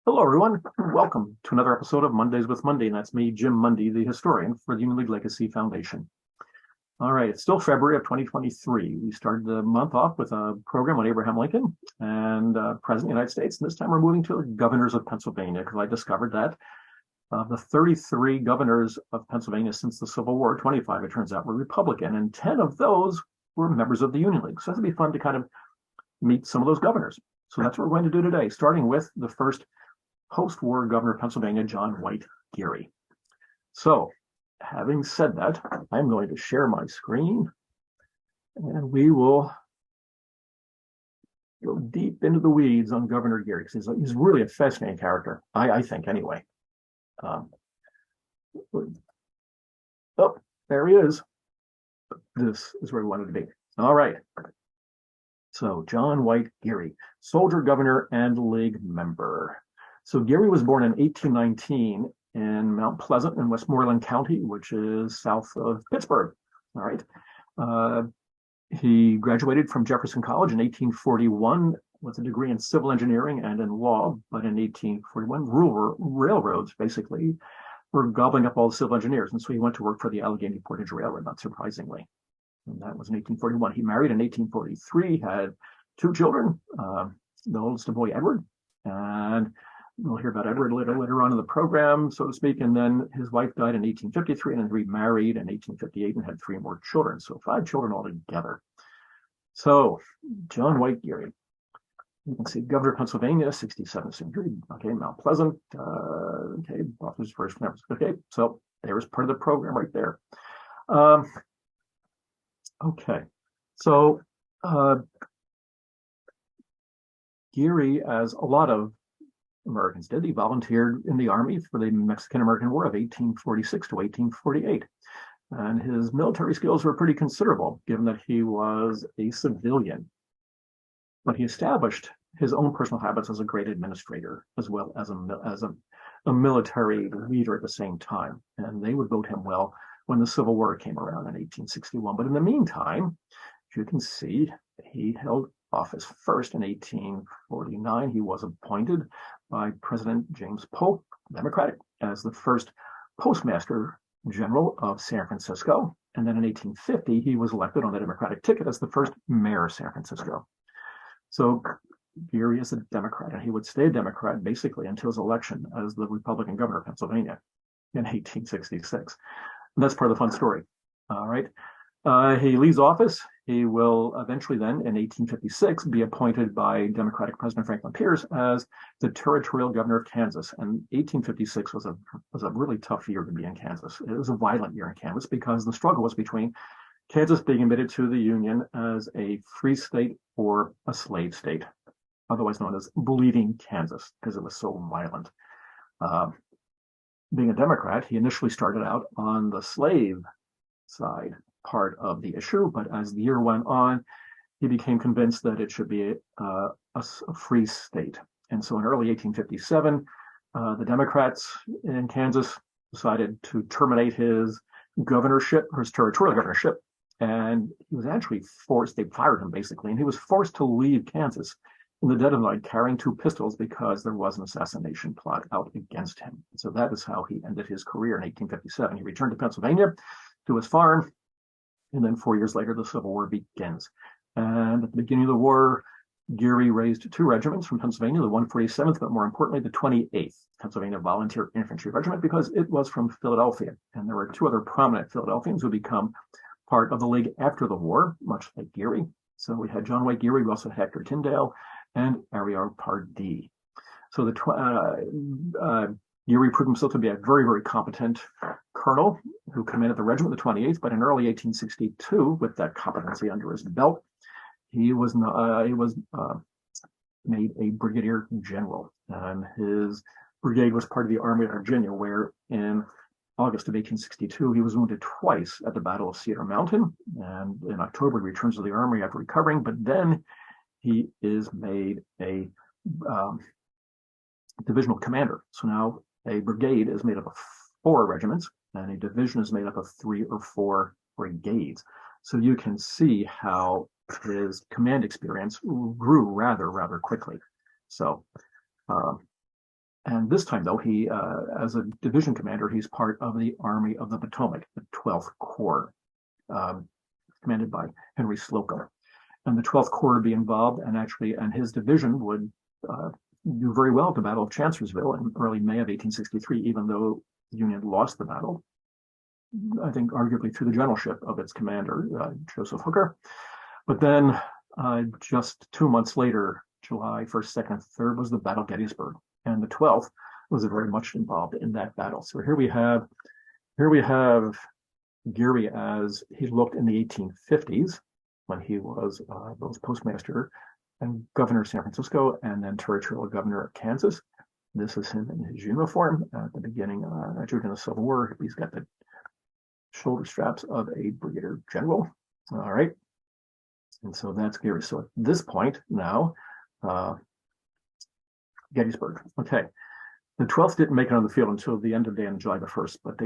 Hello, everyone. Welcome to another episode of Mondays with Mundy, and that's me, Jim Mundy, the historian for the Union League Legacy Foundation. All right, it's still February of 2023. We started the month off with a program on Abraham Lincoln and President of the United States, and this time we're moving to the governors of Pennsylvania because I discovered that of the 33 governors of Pennsylvania since the Civil War, 25, it turns out, were Republican, and 10 of those were members of the Union League. So it'll be fun to kind of meet some of those governors. So that's what we're going to do today, starting with the first post-war governor of Pennsylvania, John White Geary. So, having said that, I'm going to share my screen and we will go deep into the weeds on Governor Geary because he's really a fascinating character, I think, anyway. Oh, there he is. This is where we wanted to be. All right. So, John White Geary, soldier, governor, and League member. So Geary was born in 1819 in Mount Pleasant in Westmoreland County, which is south of Pittsburgh. All right. He graduated from Jefferson College in 1841 with a degree in civil engineering and in law. But in 1841, railroads basically were gobbling up all the civil engineers. And so he went to work for the Allegheny Portage Railroad, not surprisingly. And that was in 1841. He married in 1843, had two children, the oldest a boy, Edward, and we'll hear about Edward later on in the program, so to speak. And then his wife died in 1853 and then remarried in 1858 and had three more children. So 5 children altogether. So John White Geary, you can see governor of Pennsylvania, 67th century. Okay, Mount Pleasant. Okay, author's first members. Okay, so there's part of the program right there. Okay, so Geary, as a lot of Americans did, he volunteered in the Army for the Mexican-American War of 1846 to 1848. And his military skills were pretty considerable, given that he was a civilian. But he established his own personal habits as a great administrator, as well as a military leader at the same time. And they would vote him well when the Civil War came around in 1861. But in the meantime, as you can see, he held office first in 1849. He was appointed by President James Polk, Democratic, as the first postmaster general of San Francisco. And then in 1850, he was elected on the Democratic ticket as the first mayor of San Francisco. So Geary is a Democrat, and he would stay a Democrat basically until his election as the Republican governor of Pennsylvania in 1866. And that's part of the fun story. All right. He leaves office. He will eventually then, in 1856, be appointed by Democratic President Franklin Pierce as the territorial governor of Kansas. And 1856 was a really tough year to be in Kansas. It was a violent year in Kansas because the struggle was between Kansas being admitted to the Union as a free state or a slave state, otherwise known as Bleeding Kansas, because it was so violent. Being a Democrat, he initially started out on the slave side part of the issue, but as the year went on, he became convinced that it should be a free state. And so in early 1857, the Democrats in Kansas decided to terminate his governorship, or his territorial governorship, and he was actually forced, they fired him basically, and he was forced to leave Kansas in the dead of night carrying 2 pistols because there was an assassination plot out against him. So that is how he ended his career in 1857. He returned to Pennsylvania to his farm, and then 4 years later, the Civil War begins. And at the beginning of the war, Geary raised 2 regiments from Pennsylvania, the 147th, but more importantly, the 28th Pennsylvania Volunteer Infantry Regiment, because it was from Philadelphia. And there were 2 other prominent Philadelphians who become part of the League after the war, much like Geary. So we had John White Geary, we also had Hector Tyndale, and Ariel Pardee. So Geary proved himself to be a very, very competent colonel who commanded the regiment, the 28th, but in early 1862, with that competency under his belt, he was made a brigadier general. And his brigade was part of the Army of Virginia, where in August of 1862, he was wounded twice at the Battle of Cedar Mountain. And in October, he returns to the Army after recovering, but then he is made a divisional commander. So now a brigade is made up of 4 regiments, and a division is made up of 3 or 4 brigades. So you can see how his command experience grew rather quickly. So And this time, though, he, as a division commander, he's part of the Army of the Potomac, the 12th Corps, commanded by Henry Slocum. And the 12th Corps would be involved, and his division would do very well at the Battle of Chancellorsville in early May of 1863, even though the Union lost the battle. I think arguably through the generalship of its commander, Joseph Hooker. But then just 2 months later, July 1st, 2nd, and 3rd, was the Battle of Gettysburg. And the 12th was very much involved in that battle. So here we have Geary as he looked in the 1850s when he was both postmaster and governor of San Francisco and then territorial governor of Kansas. This is him in his uniform at the beginning, during the Civil War. He's got the shoulder straps of a brigadier general. All right. And so that's Geary. So at this point now, Gettysburg. Okay. The 12th didn't make it on the field until the end of the day on July the 1st, but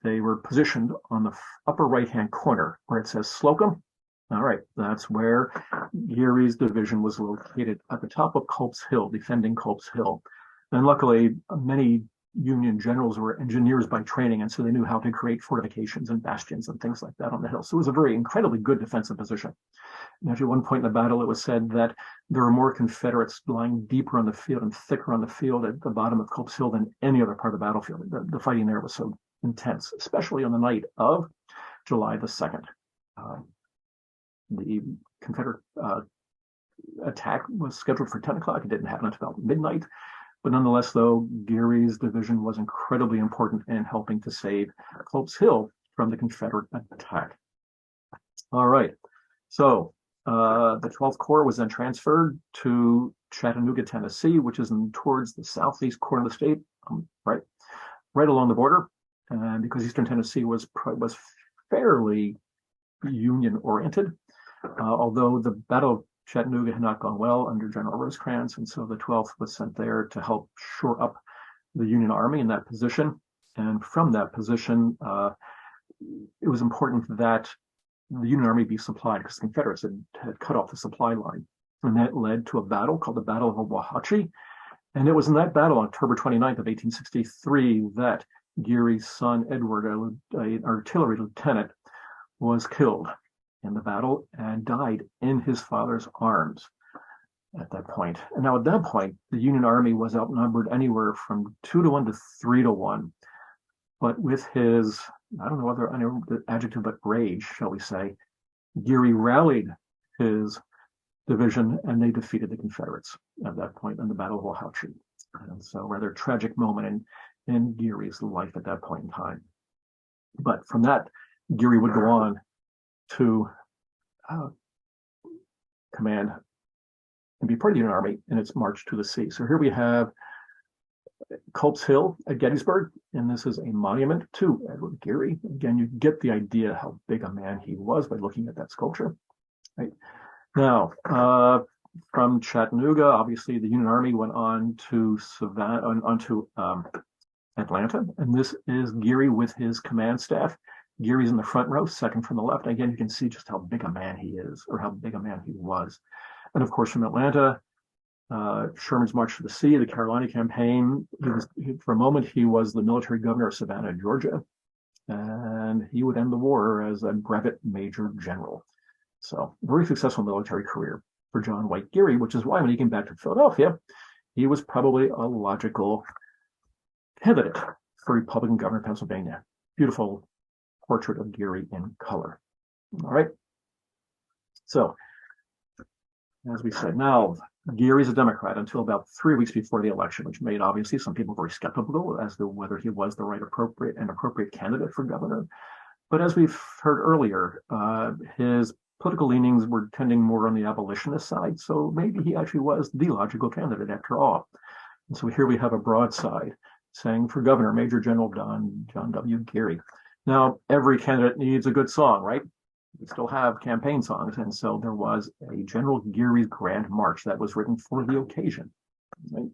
they were positioned on the upper right-hand corner where it says Slocum. All right, that's where Geary's division was located, at the top of Culp's Hill, defending Culp's Hill. And luckily, many Union generals were engineers by training, and so they knew how to create fortifications and bastions and things like that on the hill. So it was a very incredibly good defensive position. And at one point in the battle, it was said that there were more Confederates lying deeper on the field and thicker on the field at the bottom of Culp's Hill than any other part of the battlefield. The fighting there was so intense, especially on the night of July the 2nd. The Confederate attack was scheduled for 10 o'clock. It didn't happen until about midnight. But nonetheless, though, Geary's division was incredibly important in helping to save Culp's Hill from the Confederate attack. All right. So the 12th Corps was then transferred to Chattanooga, Tennessee, which is towards the southeast corner of the state, right along the border. And because Eastern Tennessee was fairly Union-oriented, although the Battle of Chattanooga had not gone well under General Rosecrans, and so the 12th was sent there to help shore up the Union Army in that position. And from that position, it was important that the Union Army be supplied because the Confederates had cut off the supply line. And that led to a battle called the Battle of Wauhatchie. And it was in that battle, October 29th of 1863, that Geary's son, Edward, an artillery lieutenant, was killed in the battle and died in his father's arms at that point. And now at that point, the Union Army was outnumbered anywhere from 2-1 to 3-1. But with his, I don't know whether I know the adjective, but rage, shall we say, Geary rallied his division and they defeated the Confederates at that point in the Battle of Wauhatchie. And so a rather tragic moment in Geary's life at that point in time. But from that, Geary would go on to command and be part of the Union Army in its march to the sea. So here we have Culp's Hill at Gettysburg, and this is a monument to Edward Geary. Again, you get the idea how big a man he was by looking at that sculpture. Right now, from Chattanooga, obviously the Union Army went on to Atlanta, and this is Geary with his command staff. Geary's in the front row, second from the left. Again, you can see just how big a man he is, or how big a man he was. And of course, from Atlanta, Sherman's March to the Sea, the Carolina campaign. For a moment, he was the military governor of Savannah, Georgia, and he would end the war as a brevet major general. So, very successful military career for John White Geary, which is why when he came back to Philadelphia, he was probably a logical candidate for Republican governor of Pennsylvania. Beautiful portrait of Geary in color. All right. So, as we said, now Geary's a Democrat until about 3 weeks before the election, which made obviously some people very skeptical as to whether he was the appropriate candidate for governor. But as we've heard earlier, his political leanings were tending more on the abolitionist side, so maybe he actually was the logical candidate after all. And so here we have a broadside saying for governor, Major General John W. Geary. Now, every candidate needs a good song, right? We still have campaign songs, and so there was a General Geary's Grand March that was written for the occasion. Right?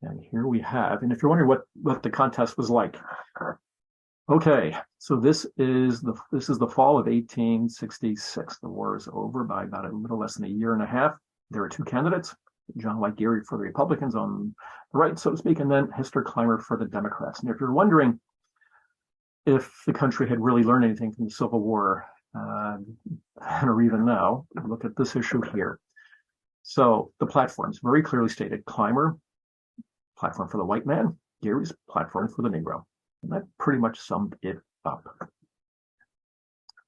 And here we have, and if you're wondering what the contest was like, okay, so this is the fall of 1866. The war is over by about a little less than a year and a half. There are two candidates. John White Geary for the Republicans on the right, so to speak, and then Hester Clymer for the Democrats. And if you're wondering if the country had really learned anything from the Civil War, or even now, look at this issue here. So the platforms very clearly stated: Clymer, platform for the white man; Geary's platform for the Negro. And that pretty much summed it up.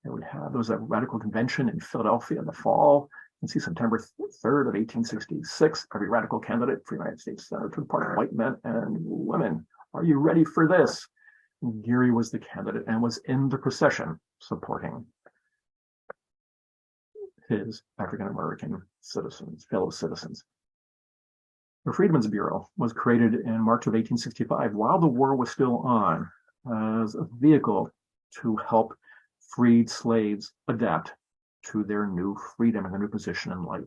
There was a radical convention in Philadelphia in the fall. You can see September 3rd of 1866. Every radical candidate for United States Senator took part: white men and women. Are you ready for this? Geary was the candidate and was in the procession supporting his African-American citizens, fellow citizens. The Freedmen's Bureau was created in March of 1865 while the war was still on, as a vehicle to help freed slaves adapt to their new freedom and their new position in life.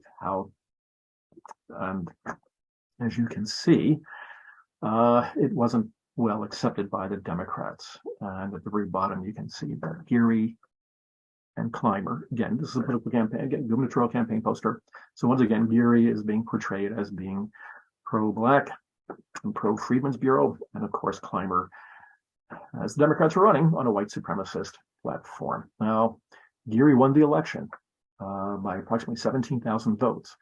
And as you can see, it wasn't well accepted by the Democrats. And at the very bottom, you can see that Geary and Clymer, again, this is a political campaign, again, gubernatorial campaign poster. So once again, Geary is being portrayed as being pro-Black and pro-Freedmen's Bureau. And of course, Clymer, as the Democrats were running, on a white supremacist platform. Now, Geary won the election by approximately 17,000 votes.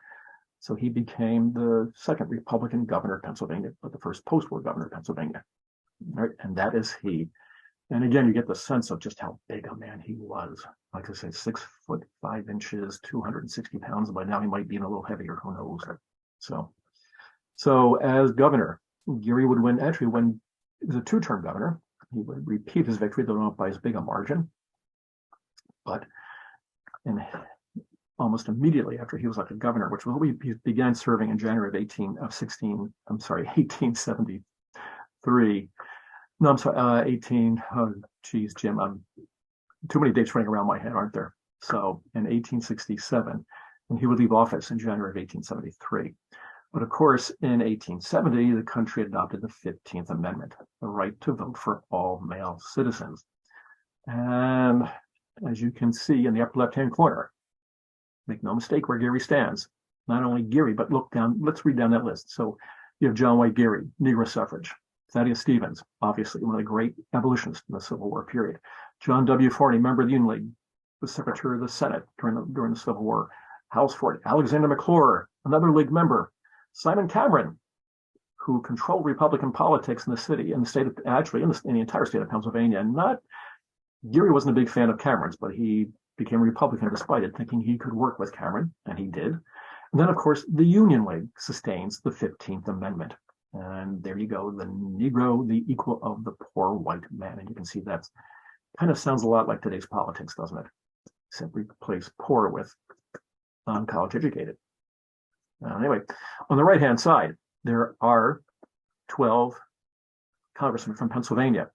So he became the second Republican governor of Pennsylvania, but the first post-war governor of Pennsylvania. Right? And that is he. And again, you get the sense of just how big a man he was. Like I say, 6 foot 5 inches, 260 pounds. By now he might be a little heavier, who knows? So as governor, Geary would win, actually when he was a 2-term governor. He would repeat his victory, though not by as big a margin. But almost immediately after he was elected governor, which was he began serving in January of 1873. No, I'm sorry, 18. Oh, geez, Jim, too many dates running around my head, aren't there? So in 1867, and he would leave office in January of 1873. But of course, in 1870, the country adopted the 15th Amendment, the right to vote for all male citizens. And as you can see in the upper left-hand corner, make no mistake where Geary stands. Not only Geary, but look down, let's read down that list. So you have John White Geary, Negro suffrage. Thaddeus Stevens, obviously one of the great abolitionists in the Civil War period. John W. Forney, member of the Union League, was Secretary of the Senate during the Civil War. House Ford, Alexander McClure, another League member. Simon Cameron, who controlled Republican politics in the city, in the state of, actually in the entire state of Pennsylvania. Geary wasn't a big fan of Cameron's, but he became a Republican despite it, thinking he could work with Cameron, and he did. And then, of course, the Union League sustains the 15th Amendment. And there you go, the Negro, the equal of the poor white man. And you can see that kind of sounds a lot like today's politics, doesn't it? Simply replace poor with non-college educated. Anyway, on the right-hand side, there are 12 congressmen from Pennsylvania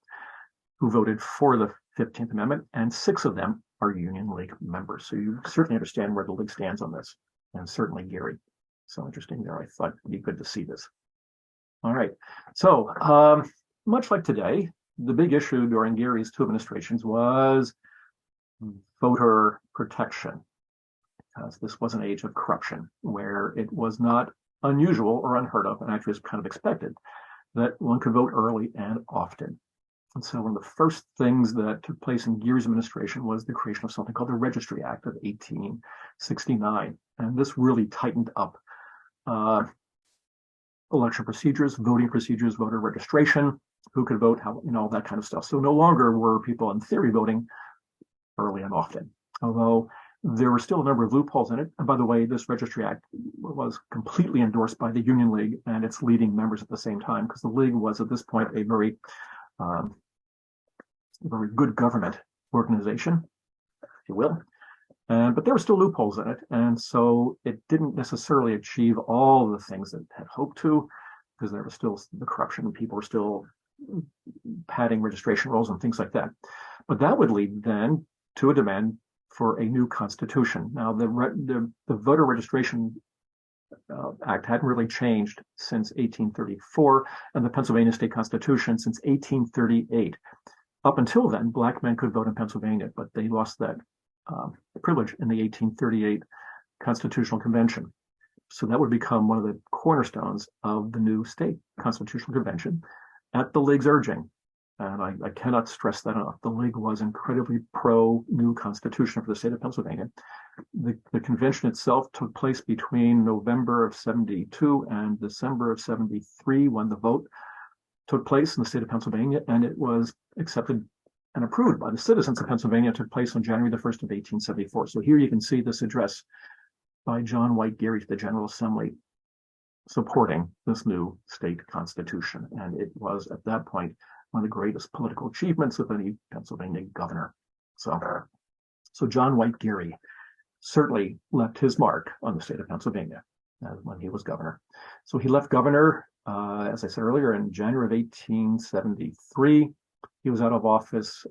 who voted for the 15th Amendment, and 6 of them are Union League members. So you certainly understand where the League stands on this, and certainly Geary. So interesting there. I thought it'd be good to see this. All right. So much like today, the big issue during Geary's 2 administrations was voter protection, because this was an age of corruption where it was not unusual or unheard of, and actually was kind of expected, that one could vote early and often. And so one of the first things that took place in Geary's administration was the creation of something called the Registry Act of 1869. And this really tightened up election procedures, voting procedures, voter registration, who could vote, how, all that kind of stuff. So no longer were people in theory voting early and often, although there were still a number of loopholes in it. And by the way, this Registry Act was completely endorsed by the Union League and its leading members at the same time, because the League was at this point a very good government organization, if you will. But there were still loopholes in it. And so it didn't necessarily achieve all the things that it had hoped to, because there was still the corruption. People were still padding registration rolls and things like that. But that would lead then to a demand for a new constitution. Now, the Voter Registration Act hadn't really changed since 1834, and the Pennsylvania State Constitution since 1838. Up until then, Black men could vote in Pennsylvania, but they lost that privilege in the 1838 Constitutional Convention. So that would become one of the cornerstones of the new state constitutional convention at the League's urging. And I cannot stress that enough. The League was incredibly pro new constitution for the state of Pennsylvania. The convention itself took place between November of 72 and December of 73 when the vote took place in the state of Pennsylvania, and it was accepted and approved by the citizens of Pennsylvania. It took place on January the 1st of 1874. So here you can see this address by John White Geary to the General Assembly supporting this new state constitution. And it was at that point one of the greatest political achievements of any Pennsylvania governor. So John White Geary certainly left his mark on the state of Pennsylvania when he was governor. So he left governor, as I said earlier, in January of 1873. He was out of office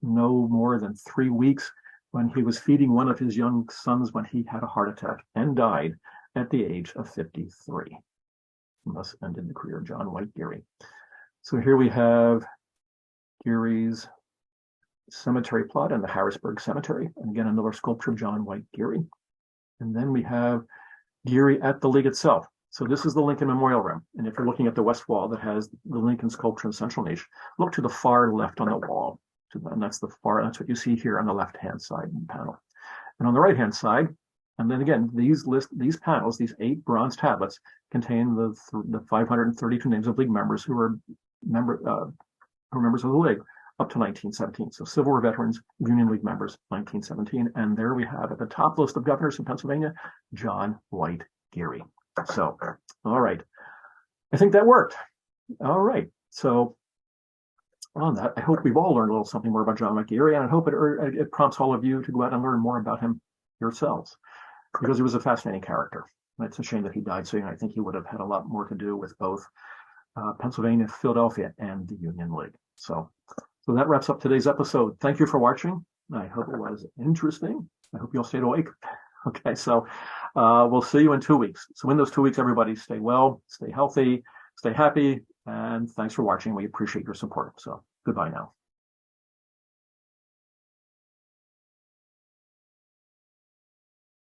no more than 3 weeks when he was feeding one of his young sons when he had a heart attack and died at the age of 53. And thus ended the career of John White Geary. So here we have Geary's cemetery plot in the Harrisburg Cemetery. And again, another sculpture of John White Geary. And then we have Geary at the League itself. So this is the Lincoln Memorial Room. And if you're looking at the west wall that has the Lincoln sculpture in central niche, look to the far left on the wall. And that's that's what you see here on the left-hand side in the panel. And on the right-hand side, and then again, these panels, these 8 bronze tablets, contain the 532 names of League members who were members of the League up to 1917. So Civil War veterans, Union League members, 1917. And there we have at the top list of governors in Pennsylvania, John White Geary. So, all right. I think that worked. All right. So on that, I hope we've all learned a little something more about John White Geary, and I hope it prompts all of you to go out and learn more about him yourselves, because he was a fascinating character. It's a shame that he died soon. I think he would have had a lot more to do with both Pennsylvania, Philadelphia, and the Union League. So that wraps up today's episode. Thank you for watching. I hope it was interesting. I hope you all stayed awake. Okay, so we'll see you in 2 weeks. So in those 2 weeks, everybody stay well, stay healthy, stay happy, and thanks for watching. We appreciate your support. So goodbye now.